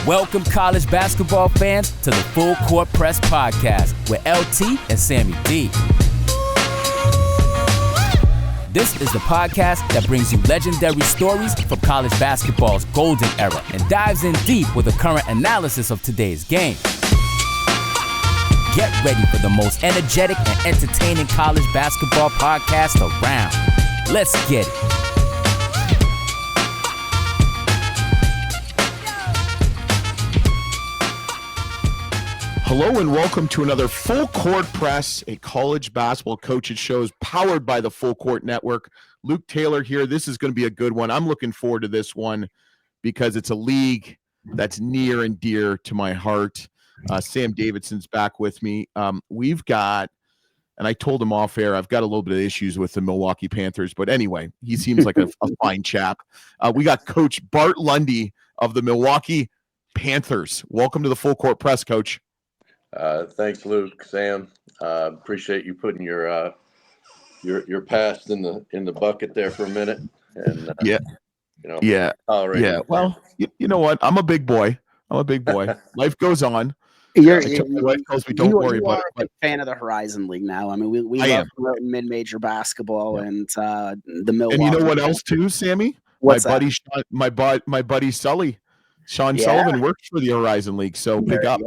Welcome, college basketball fans, to the Full Court Press Podcast with LT and Sammy D. This is the podcast that brings you legendary stories from college basketball's golden era and dives in deep with a current analysis of today's game. Get ready for the most energetic and entertaining college basketball podcast around. Let's get it. Hello and welcome to another Full Court Press, a college basketball coaches show powered by the Full Court Network. Luke Taylor here. This is going to be a good one. I'm looking forward to this one because it's a league that's near and dear to my heart. Sam Davidson's back with me. We've got, and I told him off air, I've got a little bit of issues with the Milwaukee Panthers, but anyway, he seems like a fine chap. We got Coach Bart Lundy of the Milwaukee Panthers. Welcome to the Full Court Press, Coach. Thanks, Luke. Sam, appreciate you putting your past in the bucket there for a minute. And Well, you know what? I'm a big boy. Life goes on. My wife tells me don't worry about it. You are a fan of the Horizon League now. I mean, we love mid-major basketball and the Milwaukee. And you know what else too, Sammy? What's my buddy Sully. Sean Sullivan works for the Horizon League, so big up.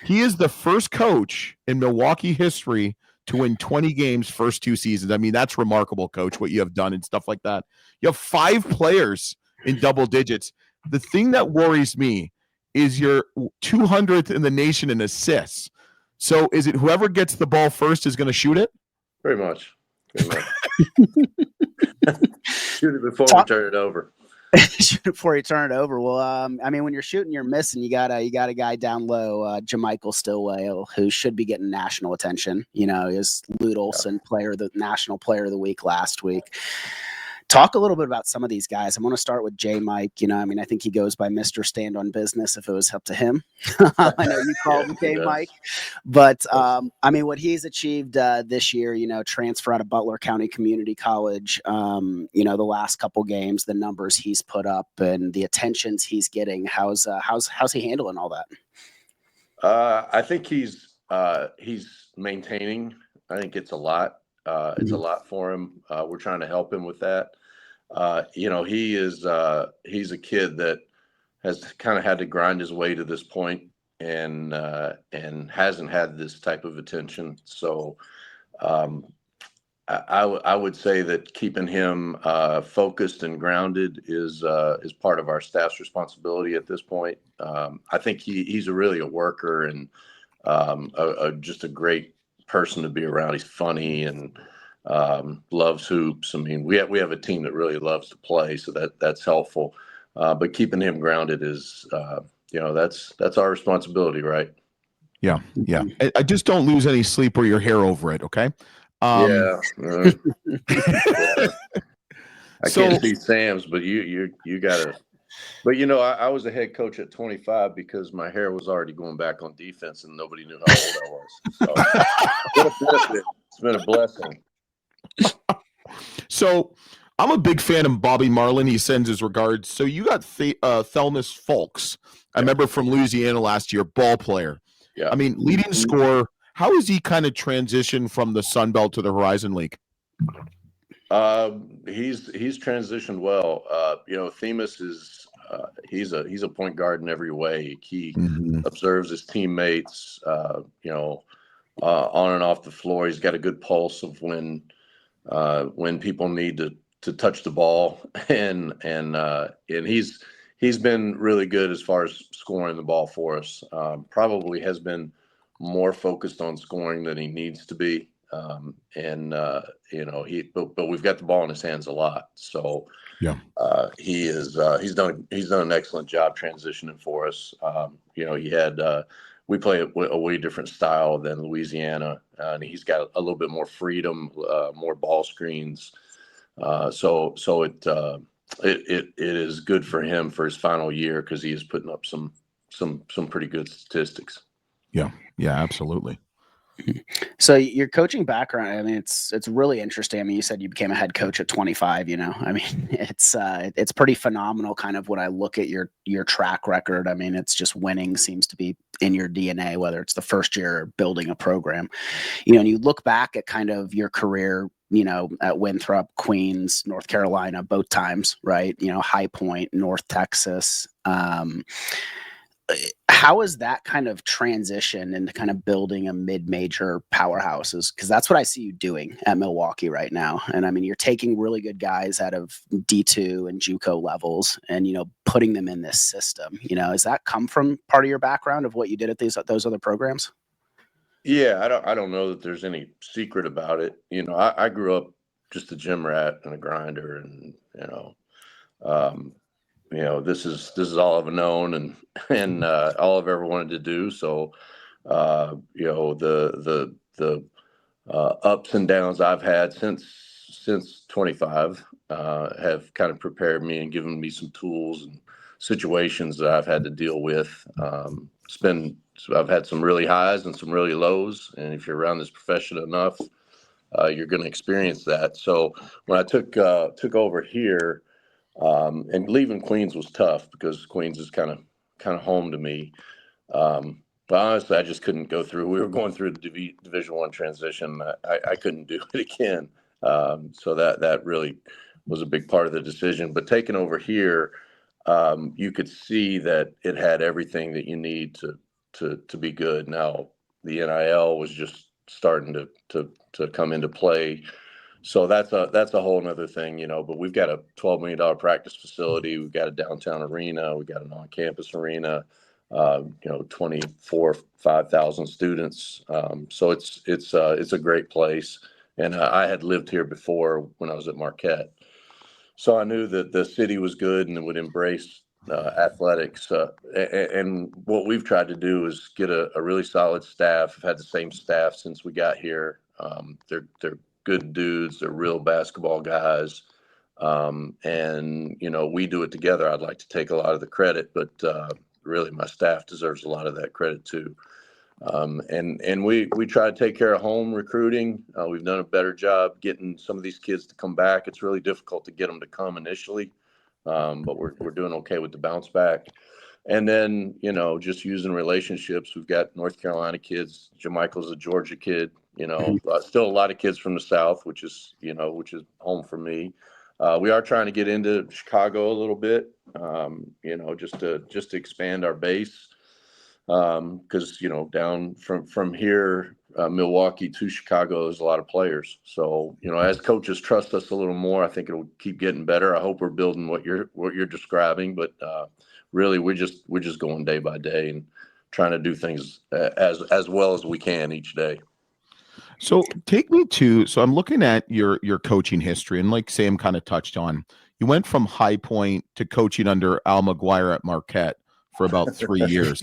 He is the first coach in Milwaukee history to win 20 games first two seasons. I mean, that's remarkable, Coach, what you have done and stuff like that. You have 5 players in double digits. The thing that worries me is you're 200th in the nation in assists. So is it whoever gets the ball first is going to shoot it? Pretty much. Shoot it before we turn it over. Shoot it before you turn it over. Well, I mean, when you're shooting, you're missing. You got a guy down low, Jamichael Stillwell, who should be getting national attention. You know, is Lute Olson the national player of the week last week. Talk a little bit about some of these guys. I'm going to start with J. Mike. You know, I mean, I think he goes by Mr. Stand on Business if it was up to him. I know you call him J. Mike. But, I mean, what he's achieved this year, you know, transfer out of Butler County Community College, you know, the last couple games, the numbers he's put up and the attentions he's getting. How's he handling all that? I think he's maintaining. I think it's a lot. It's a lot for him. We're trying to help him with that. You know, he's a kid that has kind of had to grind his way to this point and hasn't had this type of attention. So I would say that keeping him focused and grounded is part of our staff's responsibility at this point. I think he's really a worker and just a great person to be around. He's funny and loves hoops. I mean, we have a team that really loves to play, so that's helpful. But keeping him grounded is, you know, that's our responsibility, right? Yeah. I just don't lose any sleep or your hair over it. Okay. I can't see Sam's, but you gotta. But, you know, I was a head coach at 25 because my hair was already going back on defense and nobody knew how old I was. So it's been a blessing. So I'm a big fan of Bobby Marlin. He sends his regards. So you got Thelmus Folks. I remember from Louisiana last year, ball player. Yeah. I mean, leading scorer. How has he kind of transitioned from the Sun Belt to the Horizon League? He's transitioned well. You know, Themis is he's a point guard in every way. He observes his teammates. You know, on and off the floor. He's got a good pulse of when people need to touch the ball, and he's been really good as far as scoring the ball for us. Probably has been more focused on scoring than he needs to be. You know, but we've got the ball in his hands a lot. So he's done an excellent job transitioning for us. You know, we play a way different style than Louisiana, and he's got a little bit more freedom, more ball screens. So it is good for him for his final year because he is putting up some pretty good statistics. Yeah, absolutely. So your coaching background, I mean, it's really interesting. I mean, you said you became a head coach at 25, I mean, it's pretty phenomenal kind of when I look at your track record. I mean, it's just winning seems to be in your DNA, whether it's the first year or building a program, and you look back at kind of your career, at Winthrop, Queens, North Carolina, both times, right? High Point, North Texas. How is that kind of transition into kind of building a mid-major powerhouses? Because that's what I see you doing at Milwaukee right now. And I mean, you're taking really good guys out of D2 and JUCO levels and, putting them in this system. Does that come from part of your background of what you did at those other programs? Yeah, I don't know that there's any secret about it. I grew up just a gym rat and a grinder, and this is all I've known and all I've ever wanted to do. So, the ups and downs I've had since 25 have kind of prepared me and given me some tools and situations that I've had to deal with. I've had some really highs and some really lows, and if you're around this profession enough, you're going to experience that. So when I took over here, and leaving Queens was tough because Queens is kind of home to me. But honestly, I just couldn't go through. We were going through the Division I transition. I couldn't do it again. So that really was a big part of the decision. But taking over here, you could see that it had everything that you need to be good. Now the NIL was just starting to come into play. So that's a whole nother thing, but we've got a $12 million practice facility. We've got a downtown arena. We've got an on-campus arena, 5,000 students. So it's a great place. And I had lived here before when I was at Marquette. So I knew that the city was good and it would embrace athletics. And what we've tried to do is get a really solid staff. I've had the same staff since we got here. They're good dudes. They're real basketball guys. And, we do it together. I'd like to take a lot of the credit, but really my staff deserves a lot of that credit too. And we try to take care of home recruiting. We've done a better job getting some of these kids to come back. It's really difficult to get them to come initially, but we're doing okay with the bounce back. And then, just using relationships. We've got North Carolina kids. Jamichael's a Georgia kid. Still a lot of kids from the South, which is home for me. We are trying to get into Chicago a little bit, just to expand our base. Because down from here, Milwaukee to Chicago, there's a lot of players. So as coaches trust us a little more, I think it'll keep getting better. I hope we're building what you're describing, but really we're just going day by day and trying to do things as well as we can each day. So take me to, so I'm looking at your coaching history, and like Sam kind of touched on, you went from High Point to coaching under Al McGuire at Marquette for about 3 years.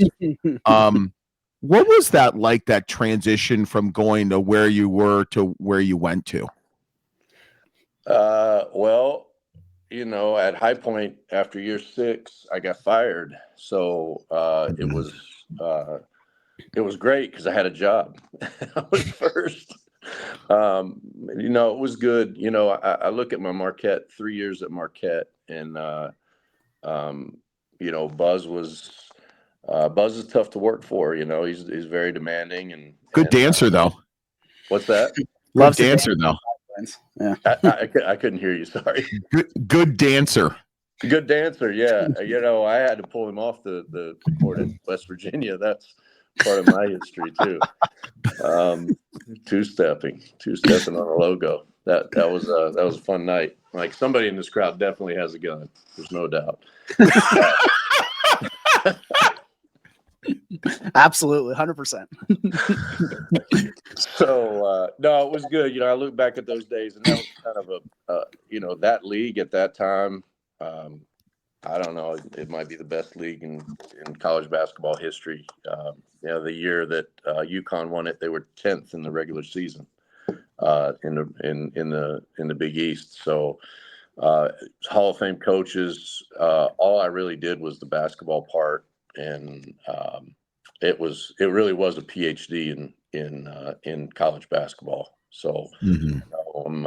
What was that like, that transition from going to where you were to where you went to? Well, at High Point after year 6, I got fired. So it was great because I had a job. I was first. It was good. I look at my Marquette 3 years at Marquette, and Buzz is tough to work for. He's very demanding and good dancer though. What's that? Good dancer though. Yeah, I couldn't hear you. Sorry. Good dancer. Good dancer. Yeah. I had to pull him off the court in West Virginia. That's part of my history too. Two-stepping on a logo. That was a fun night. Like, somebody in this crowd definitely has a gun. There's no doubt. Absolutely, 100%. So no, it was good. I look back at those days, and that was kind of that league at that time. I don't know. It might be the best league in college basketball history. The year that UConn won it, they were 10th in the regular season in the Big East. So Hall of Fame coaches. All I really did was the basketball part, and it really was a PhD in college basketball. So Mm-hmm.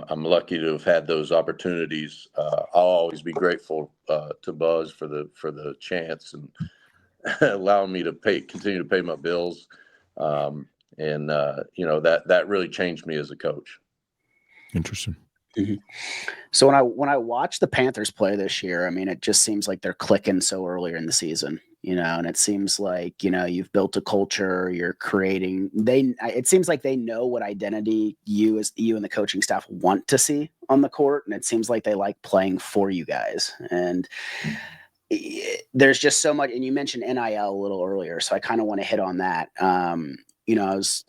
I'm lucky to have had those opportunities. I'll always be grateful to Buzz for the chance and allowing me to continue to pay my bills. That really changed me as a coach. Interesting. Mm-hmm. So when I watch the Panthers play this year, I mean, it just seems like they're clicking so earlier in the season, and it seems like, you've built a culture, you're creating, it seems like they know what identity you and the coaching staff want to see on the court. And it seems like they like playing for you guys. And there's just so much, and you mentioned NIL a little earlier, so I kind of want to hit on that. I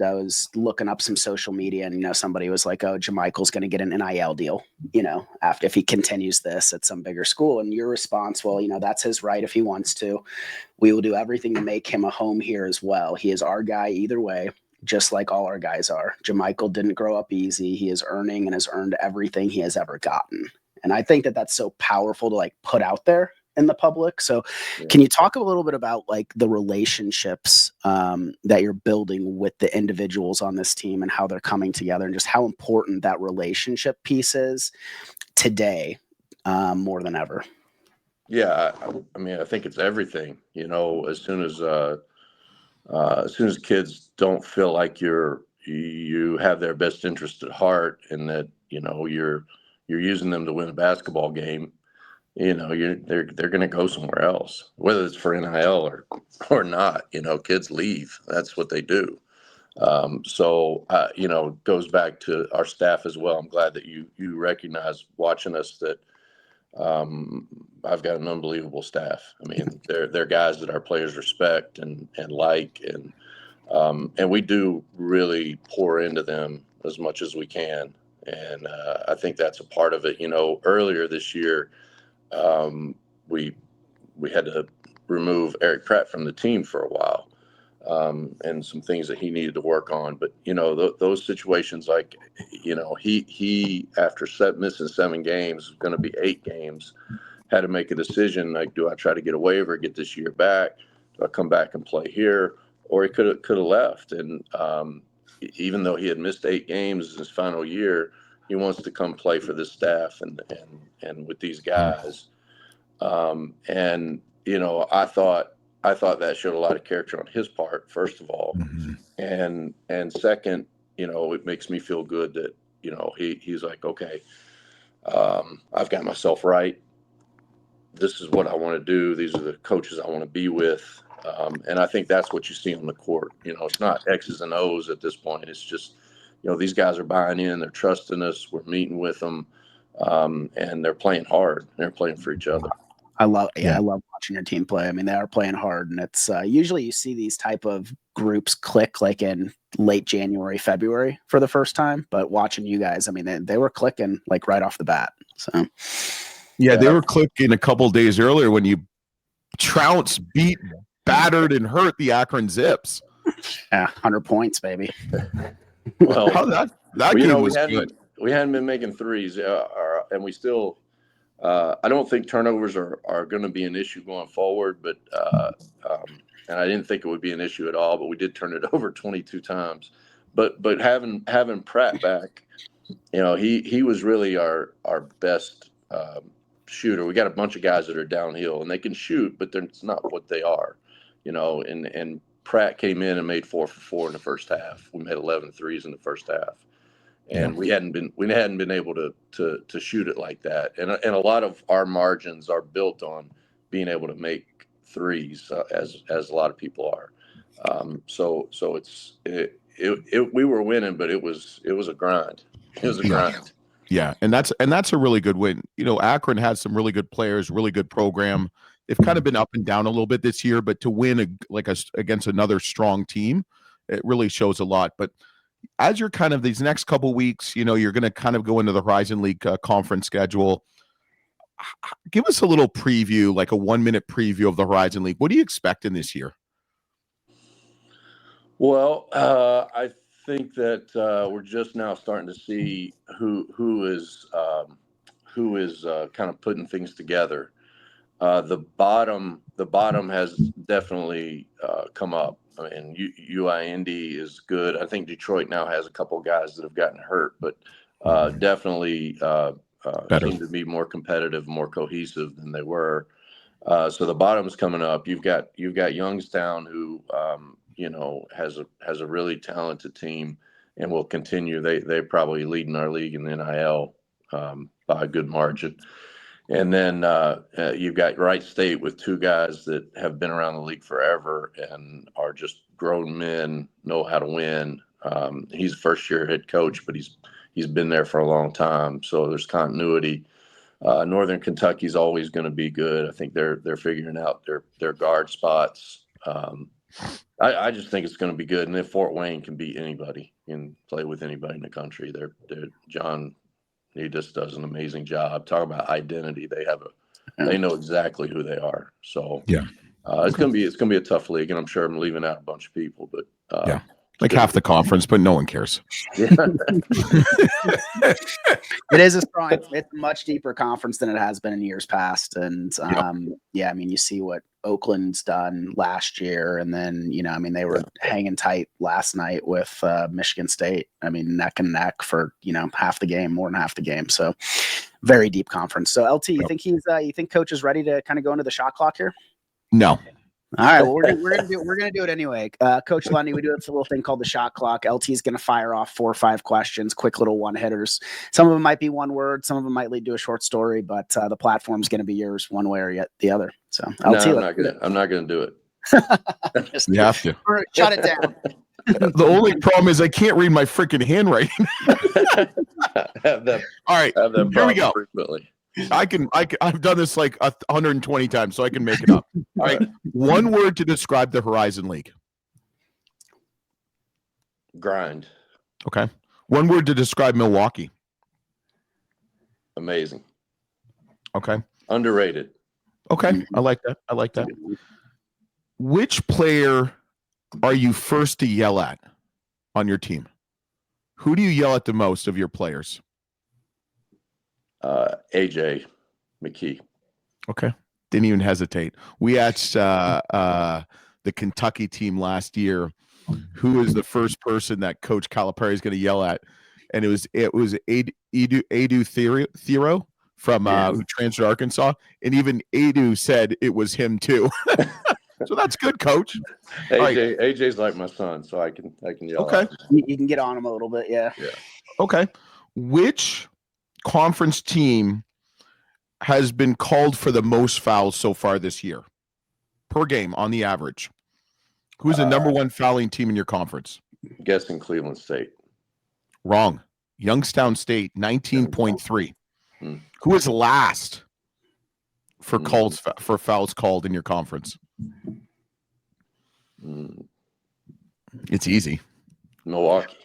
was looking up some social media, and somebody was like, "Oh, JaMychal's going to get an NIL deal, after if he continues this at some bigger school." And your response, well, that's his right if he wants to. We will do everything to make him a home here as well. He is our guy either way, just like all our guys are. JaMychal didn't grow up easy. He is earning and has earned everything he has ever gotten, and I think that that's so powerful to put out there in the public. So can you talk a little bit about the relationships that you're building with the individuals on this team and how they're coming together, and just how important that relationship piece is today more than ever? Yeah. I mean, I think it's everything, as soon as kids don't feel like you have their best interest at heart, and that, you're using them to win a basketball game, they're going to go somewhere else, whether it's for NIL or not. Kids leave. That's what they do. It goes back to our staff as well. I'm glad that you recognize watching us that I've got an unbelievable staff. I mean, they're guys that our players respect and like, and we do really pour into them as much as we can. And I think that's a part of it. Earlier this year, we had to remove Eric Pratt from the team for a while, and some things that he needed to work on. But those situations, he after missing 7 games, going to be 8 games, had to make a decision. Do I try to get a waiver, get this year back? Do I come back and play here? Or he could have left. And even though he had missed 8 games his final year, he wants to come play for this staff and with these guys. I thought that showed a lot of character on his part, first of all. And second, it makes me feel good that, he's like, okay, I've got myself right. This is what I want to do. These are the coaches I want to be with. And I think that's what you see on the court. It's not X's and O's at this point. It's just, these guys are buying in, they're trusting us, we're meeting with them, and they're playing hard. They're playing for each other. I love watching your team play. I mean, they are playing hard, and it's usually you see these type of groups click in late January, February for the first time. But watching you guys, I mean, they were clicking right off the bat. So yeah, they were clicking a couple days earlier when you trounced, beat, battered, and hurt the Akron Zips. Yeah, 100 points, baby. Well, that game was good. We hadn't been making threes, and we still. I don't think turnovers are going to be an issue going forward, but and I didn't think it would be an issue at all. But we did turn it over 22 times. But having Pratt back, he was really our best shooter. We got a bunch of guys that are downhill and they can shoot, but it's not what they are, And Pratt came in and made 4 for 4 in the first half. We made 11 threes in the first half. And we hadn't been able to shoot it like that, and a lot of our margins are built on being able to make threes, as a lot of people are. So we were winning, but it was a grind. It was a grind. Yeah, and that's a really good win. Akron has some really good players, really good program. They've kind of been up and down a little bit this year, but to win against another strong team, it really shows a lot. But as you're kind of these next couple of weeks, you're going to kind of go into the Horizon League conference schedule. Give us a little preview, like a 1-minute preview of the Horizon League. What are you expecting this year? Well, I think that we're just now starting to see who is kind of putting things together. The bottom has definitely come up. I mean, UI Indy is good. I think Detroit now has a couple guys that have gotten hurt, but definitely seem to be more competitive, more cohesive than they were. So the bottom's coming up. You've got Youngstown, who has a really talented team and will continue. They're probably leading our league in the NIL by a good margin. And then you've got Wright State with two guys that have been around the league forever and are just grown men, know how to win. He's a first-year head coach, but he's been there for a long time, so there's continuity. Northern Kentucky's always going to be good. I think they're figuring out their guard spots. I just think it's going to be good. And if Fort Wayne can beat anybody and play with anybody in the country, John, he just does an amazing job. Talk about identity. They know exactly who they are. So it's gonna be a tough league, and I'm sure I'm leaving out a bunch of people, but like half the conference, but no one cares. It is it's a much deeper conference than it has been in years past. And I mean, you see what Oakland's done last year, and then they were hanging tight last night with Michigan State. I mean, neck and neck for half the game, more than half the game. So very deep conference. So LT, you think you think coach is ready to kind of go into the shot clock here? No. All right, well, we're gonna do it anyway. Coach Lundy, we do a little thing called the shot clock. LT is gonna fire off 4 or 5 questions, quick little one hitters. Some of them might be one word, some of them might lead to a short story, but the platform's gonna be yours one way or the other. So LT, I'm not gonna do it. You have to shut it down. The only problem is I can't read my freaking handwriting. All right, here we go. Frequently. I've done this like 120 times, so I can make it up. All right. One word to describe the Horizon League. Grind. Okay. One word to describe Milwaukee. Amazing. Okay. Underrated. Okay. I like that. Which player are you first to yell at on your team? Who do you yell at the most of your players? AJ McKee. Okay. Didn't even hesitate. We asked the Kentucky team last year who is the first person that Coach Calipari is going to yell at, and it was Edu Thero from who transferred to Arkansas, and even Edu said it was him too. So that's good, Coach. AJ's like my son, so I can yell. Okay, you can get on him a little bit, yeah. Okay, which conference team has been called for the most fouls so far this year per game on the average? Who's the number one fouling team in your conference? Guessing Cleveland State. Wrong. Youngstown State, 19.3. Who is last for fouls called in your conference? It's easy. Milwaukee.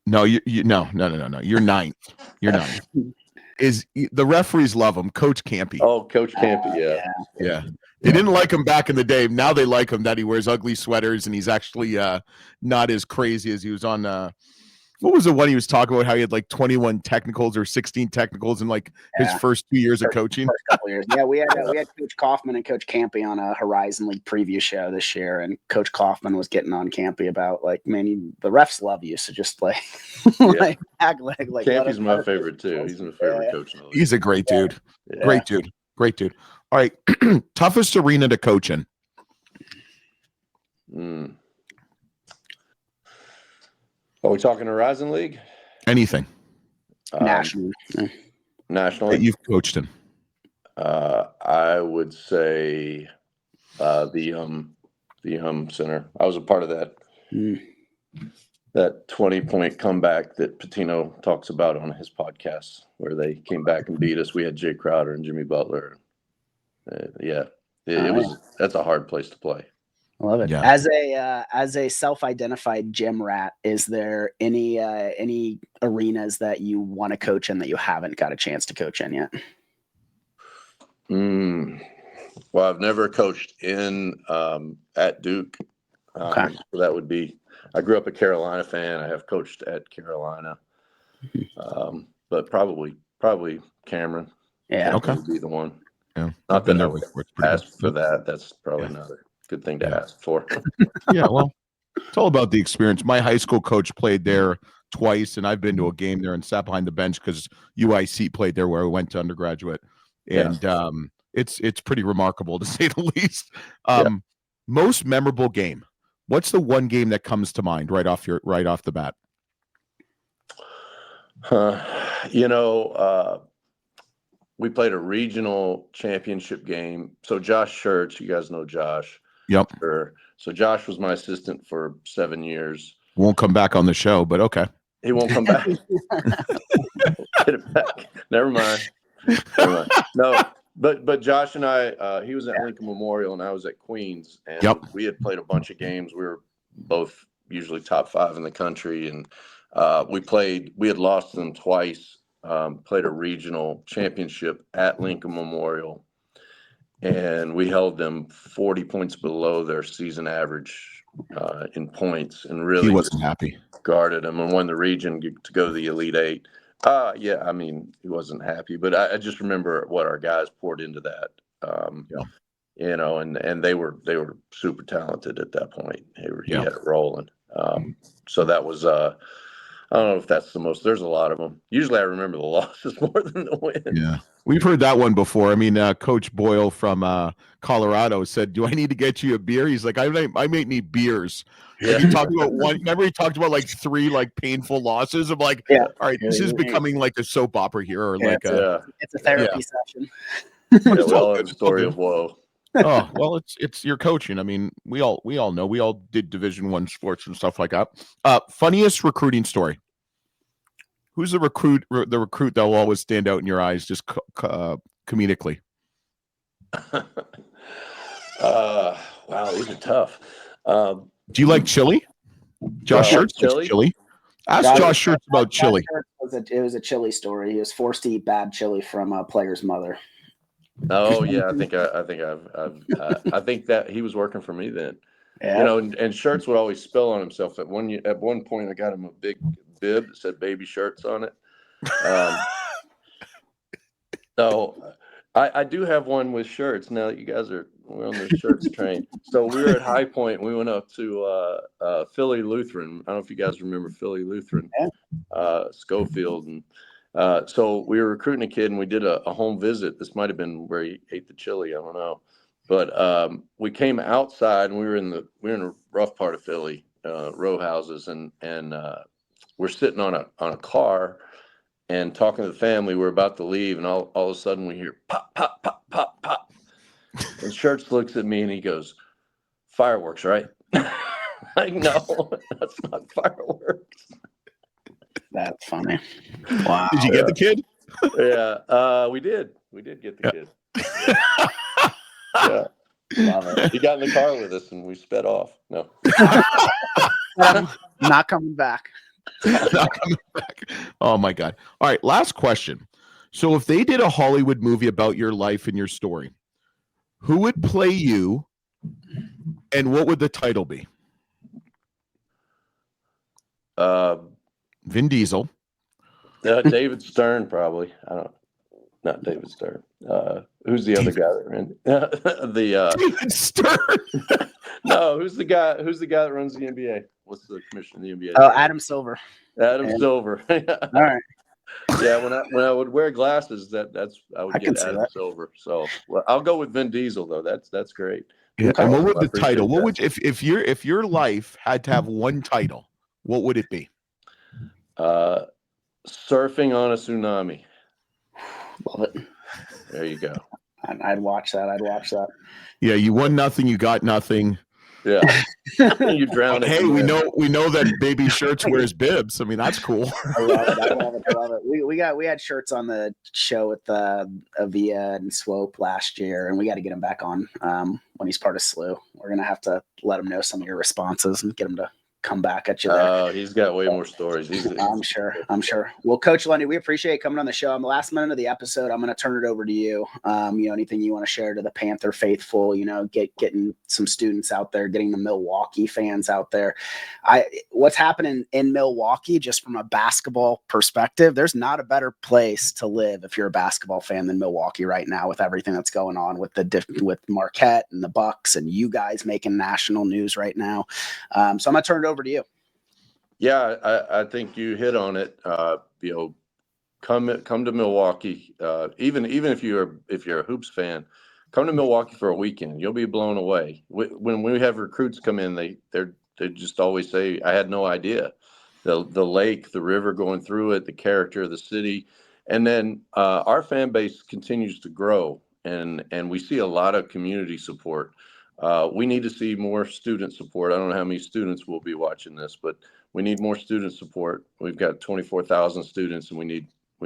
No, no. You're ninth. The referees love him, Coach Campy. Oh, Coach Campy, yeah. They didn't like him back in the day. Now they like him that he wears ugly sweaters and he's actually not as crazy as he was on. What was the one he was talking about? How he had like 21 technicals or 16 technicals in like his first 2 years of coaching. First couple years. Yeah, we had Coach Kaufman and Coach Campy on a Horizon League preview show this year, and Coach Kaufman was getting on Campy about like, man, the refs love you, so just like, act like. Campy's my favorite too. He's my favorite coach in the league. He's a great dude. Yeah. Great dude. All right, toughest arena to coach in. Are we talking Horizon League? Anything. National. That you've coached in. I would say the Center. I was a part of that. That 20-point comeback that Patino talks about on his podcast, where they came back and beat us. We had Jay Crowder and Jimmy Butler. That's a hard place to play. I love it. Yeah. As a self-identified gym rat, is there any arenas that you want to coach in that you haven't got a chance to coach in yet? Well, I've never coached in at Duke. So that would be. I grew up a Carolina fan. I have coached at Carolina, but probably Cameron. Yeah, would be the one. Yeah, not that I would ask for that. That's probably not it. good thing to ask for. Yeah, well, it's all about the experience. My high school coach played there twice, and I've been to a game there and sat behind the bench because UIC played there where I went to undergraduate. And it's pretty remarkable to say the least. Most memorable game. What's the one game that comes to mind right off the bat? We played a regional championship game. So Josh Schertz, you guys know Josh. Yep. Sure. So Josh was my assistant for 7 years. Won't come back on the show, but okay. He won't come back. Get it back. Never mind. No, but Josh and I, he was at Lincoln Memorial and I was at Queens, and we had played a bunch of games. We were both usually top 5 in the country, and we had lost them twice. Played a regional championship at Lincoln Memorial, and we held them 40 points below their season average in points, and really he wasn't happy. Guarded them and won the region to go to the Elite Eight. I mean, he wasn't happy, but I just remember what our guys poured into that. And they were super talented at that point. He had it rolling. So that was I don't know if that's the most. There's a lot of them. Usually I remember the losses more than the wins. Yeah. We've heard that one before. I mean, Coach Boyle from Colorado said, "Do I need to get you a beer?" He's like, I might need beers. Yeah. He talked about one. Remember, he talked about like 3 like painful losses. I'm like, all right, this is becoming like a soap opera here, or like it's a therapy session. We all have a story of woe. Oh well, it's your coaching. I mean, we all know. We all did Division I sports and stuff like that. Funniest recruiting story. Who's the recruit that will always stand out in your eyes, just comedically? Wow, these are tough. Do you like chili? Josh Schertz likes chili. Ask Josh Schertz about chili. It was a chili story. He was forced to eat bad chili from a player's mother. Oh yeah, I think that he was working for me then. Yeah. And Schertz would always spill on himself. At one point, I got him a big bib that said "Baby Shirts" on it. So I do have one with shirts. Now that you guys we're on the shirts train. So we were at High Point. And we went up to Philly Lutheran. I don't know if you guys remember Philly Lutheran, Schofield, and so we were recruiting a kid, and we did a home visit. This might have been where he ate the chili. I don't know, but we came outside, and we were in a rough part of Philly, row houses, and we're sitting on a car and talking to the family. We're about to leave, and all of a sudden we hear pop, pop, pop, pop, pop. And Schertz looks at me and he goes, "Fireworks, right?" Like, no, that's not fireworks. That's funny. Wow. Did you get the kid? Yeah, we did. We did get the kid. Yeah. Love it. He got in the car with us and we sped off. No. Not coming back. Not coming back. Oh my God. All right. Last question. So if they did a Hollywood movie about your life and your story, who would play you and what would the title be? Vin Diesel. David Stern, probably. Not David Stern. Who's the other guy that ran David Stern? No, who's the guy that runs the NBA? What's the commissioner of the NBA? Oh, Adam Silver. Silver. All right. Yeah, when I would wear glasses, I would get Adam Silver. So I'll go with Vin Diesel though. That's great. Yeah. And what would the title? What would if your life had to have one title, what would it be? Surfing on a Tsunami. Love it. There you go. I'd watch that. Yeah, you won nothing, you got nothing. Yeah. You drowned. Hey, we know that Baby Shirts wears bibs. I mean, that's cool. I love it. We had shirts on the show with Avia and Swope last year, and we got to get him back on when he's part of SLU. We're gonna have to let him know some of your responses and get him to come back at you there. He's got way more stories. I'm sure. Well, Coach Lundy, we appreciate coming on the show. On the last minute of the episode, I'm going to turn it over to you. Anything you want to share to the Panther faithful, getting some students out there, getting the Milwaukee fans out there. What's happening in Milwaukee, just from a basketball perspective, there's not a better place to live if you're a basketball fan than Milwaukee right now, with everything that's going on with with Marquette and the Bucks and you guys making national news right now. So I'm going to turn it over to you. Yeah, I think you hit on it. Come to Milwaukee. Even if you're a Hoops fan, come to Milwaukee for a weekend. You'll be blown away. When we have recruits come in, they just always say, "I had no idea." The lake, the river going through it, the character of the city, and then our fan base continues to grow, and we see a lot of community support. We need to see more student support. I don't know how many students will be watching this, but we need more student support. We've got 24,000 students, and we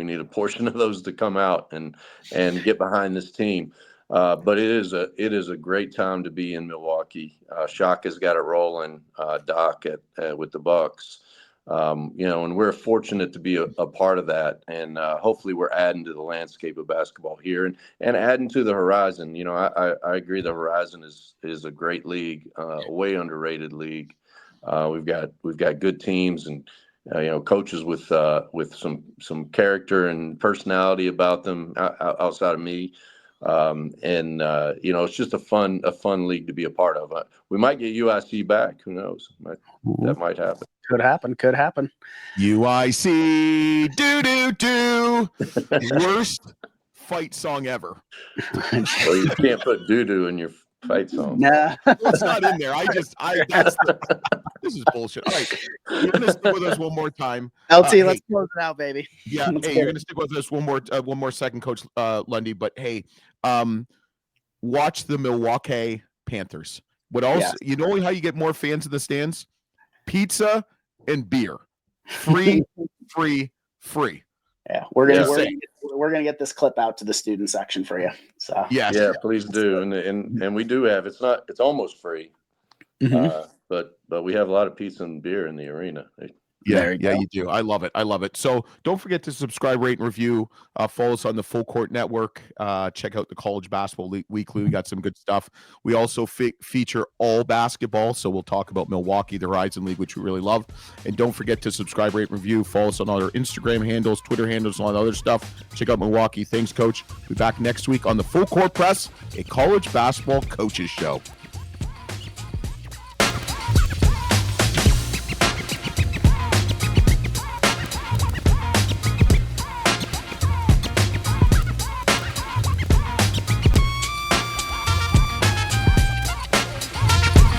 need a portion of those to come out and get behind this team. But it is a great time to be in Milwaukee. Shaka's got it rolling. Doc with the Bucks. And we're fortunate to be a part of that, and hopefully we're adding to the landscape of basketball here and adding to the Horizon. I agree the Horizon is a great league, a way underrated league. We've got good teams and coaches with some character and personality about them outside of me. It's just a fun league to be a part of. We might get UIC back. Who knows? That might happen. Could happen. UIC do. Worst fight song ever. Well, you can't put doo-doo in your fight song. Nah. It's not in there. This is bullshit. All right. You're going to stick with us one more time. LT, let's close it out, baby. Yeah. Hey, you're going to stick with us one more second, Coach Lundy. But hey, watch the Milwaukee Panthers. What else? Yeah. You know how you get more fans in the stands? Pizza and beer. Free. Yeah, we're gonna get this clip out to the student section for you. So yeah, please do. And we do have it's almost free. Mm-hmm. But we have a lot of pizza and beer in the arena. Yeah, you do. I love it. So don't forget to subscribe, rate, and review. Follow us on the Full Court Network. Check out the College Basketball Weekly. We got some good stuff. We also feature all basketball. So we'll talk about Milwaukee, the Horizon League, which we really love. And don't forget to subscribe, rate, and review. Follow us on all our Instagram handles, Twitter handles, and all that other stuff. Check out Milwaukee. Thanks, Coach. We'll be back next week on the Full Court Press, a college basketball coaches show.